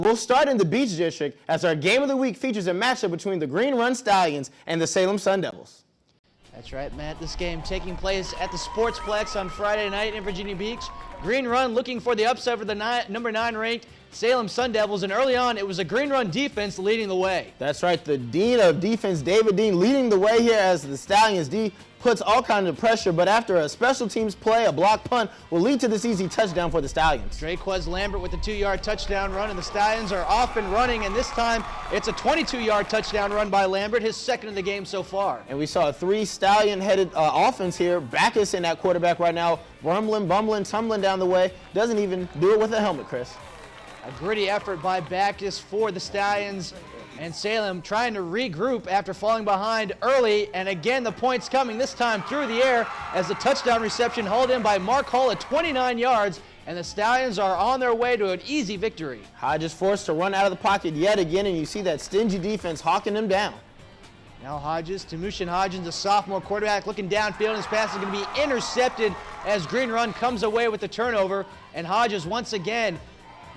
We'll start in the Beach District as our game of the week features a matchup between the Green Run Stallions and the Salem Sundevils. That's right, Matt. This game taking place at the Sportsplex on Friday night in Virginia Beach. Green Run looking for the upset for the number 9 ranked Salem Sundevils, and early on it was a Green Run defense leading the way. That's right, the Dean of Defense, David Dean, leading the way here as the Stallions D puts all kinds of pressure, but after a special teams play, a block punt will lead to this easy touchdown for the Stallions. dre'quez Lambert with the 2-yard touchdown run, and the Stallions are off and running, and this time it's a 22-yard touchdown run by Lambert, his second of the game so far. And we saw a 3 Stallion-headed offense here. Backus in that quarterback right now, rumbling, bumbling, tumbling down the way. Doesn't even do it with a helmet, Chris. A gritty effort by Backus for the Stallions, and Salem trying to regroup after falling behind early, and again the points coming, this time through the air as the touchdown reception hauled in by Mark Hall at 29 yards, and the Stallions are on their way to an easy victory. Hodges forced to run out of the pocket yet again, and you see that stingy defense hawking him down. Now Hodges, Tamushin Hodgins, the sophomore quarterback, looking downfield, and his pass is going to be intercepted as Green Run comes away with the turnover, and Hodges once again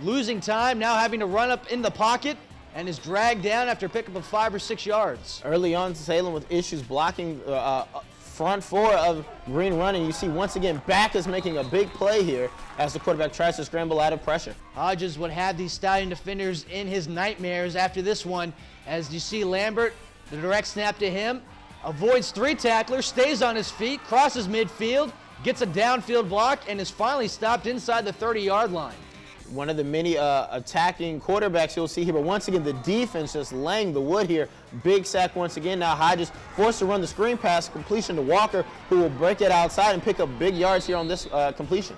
losing time, now having to run up in the pocket, and is dragged down after a pickup of 5 or 6 yards. Early on, Salem with issues blocking front 4 of Green Run, and you see once again Backus making a big play here as the quarterback tries to scramble out of pressure. Hodges would have these Stallion defenders in his nightmares after this one, as you see Lambert, the direct snap to him, avoids 3 tacklers, stays on his feet, crosses midfield, gets a downfield block, and is finally stopped inside the 30-yard line. One of the many attacking quarterbacks you'll see here, but once again the defense just laying the wood here. Big sack once again. Now Hodges forced to run the screen pass, completion to Walker, who will break it outside and pick up big yards here on this completion.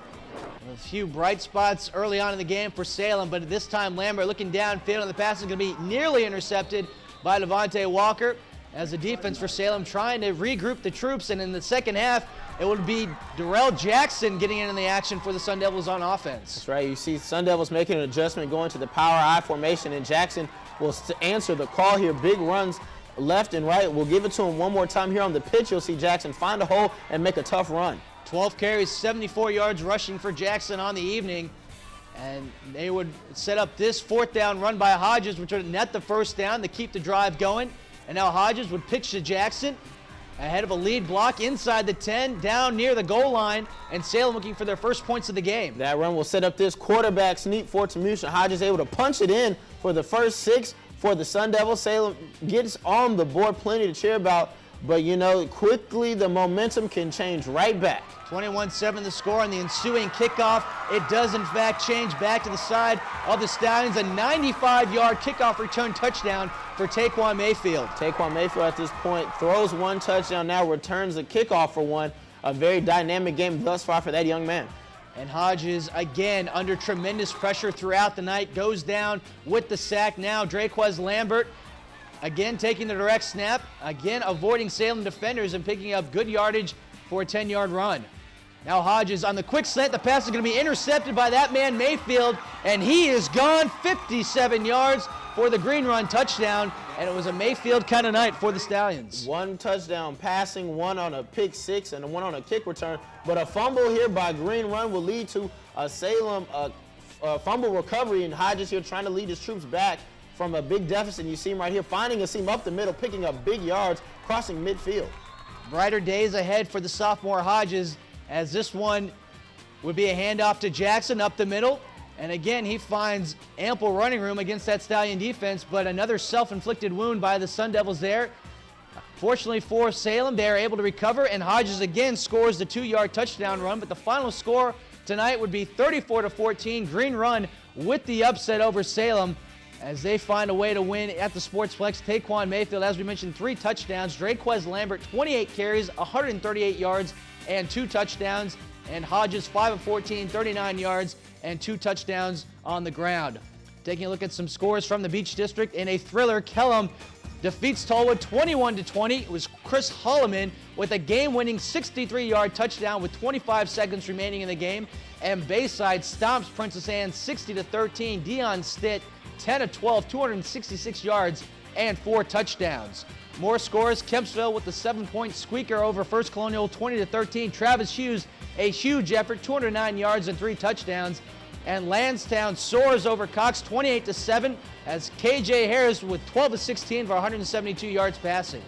A few bright spots early on in the game for Salem, but at this time Lambert looking downfield, and the pass is going to be nearly intercepted by Devontae Walker, as the defense for Salem trying to regroup the troops, and in the second half it would be Darrell Jackson getting in the action for the Sundevils on offense. That's right. You see Sundevils making an adjustment, going to the power I formation, and Jackson will answer the call here. Big runs left and right. We'll give it to him one more time here on the pitch. You'll see Jackson find a hole and make a tough run. 12 carries, 74 yards rushing for Jackson on the evening. And they would set up this 4th down run by Hodges, which would net the 1st down to keep the drive going. And now Hodges would pitch to Jackson ahead of a lead block inside the 10, down near the goal line, and Salem looking for their first points of the game. That run will set up this quarterback sneak for Tamushin. Hodges able to punch it in for the first 6 for the Sundevils. Salem gets on the board, plenty to cheer about, but you know, quickly the momentum can change right back. 21-7 the score on the ensuing kickoff. It does in fact change back to the side of the Stallions. A 95-yard kickoff return touchdown for Taquan Mayfield. Taquan Mayfield at this point throws 1 touchdown, now returns the kickoff for 1. A very dynamic game thus far for that young man. And Hodges, again, under tremendous pressure throughout the night, goes down with the sack. Now dre'quez Lambert, again taking the direct snap, again avoiding Salem defenders and picking up good yardage for a 10-yard run. Now Hodges on the quick slant. The pass is going to be intercepted by that man Mayfield, and he is gone 57 yards for the Green Run touchdown, and it was a Mayfield kind of night for the Stallions. 1 touchdown passing, 1 on a pick 6, and 1 on a kick return. But a fumble here by Green Run will lead to a Salem fumble recovery, and Hodges here trying to lead his troops back from a big deficit. You see him right here finding a seam up the middle, picking up big yards, crossing midfield. Brighter days ahead for the sophomore Hodges, as this one would be a handoff to Jackson up the middle. And again, he finds ample running room against that Stallion defense, but another self-inflicted wound by the Sundevils there. Fortunately for Salem, they are able to recover, and Hodges again scores the 2-yard touchdown run, but the final score tonight would be 34-14. Green Run with the upset over Salem, as they find a way to win at the Sportsplex. Taquan Mayfield, as we mentioned, 3 touchdowns. dre'quez Lambert, 28 carries, 138 yards, and 2 touchdowns. And Hodges, 5 of 14, 39 yards, and 2 touchdowns on the ground. Taking a look at some scores from the Beach District in a thriller, Kellam defeats Tallwood 21-20. It was Chris Holloman with a game-winning 63-yard touchdown with 25 seconds remaining in the game. And Bayside stomps Princess Anne 60-13. Dion Stitt 10 of 12, 266 yards and 4 touchdowns. More scores, Kempsville with the 7-point squeaker over First Colonial 20-13. Travis Hughes, a huge effort, 209 yards and 3 touchdowns. and Lansdowne soars over Cox 28-7 as KJ Harris with 12 of 16 for 172 yards passing.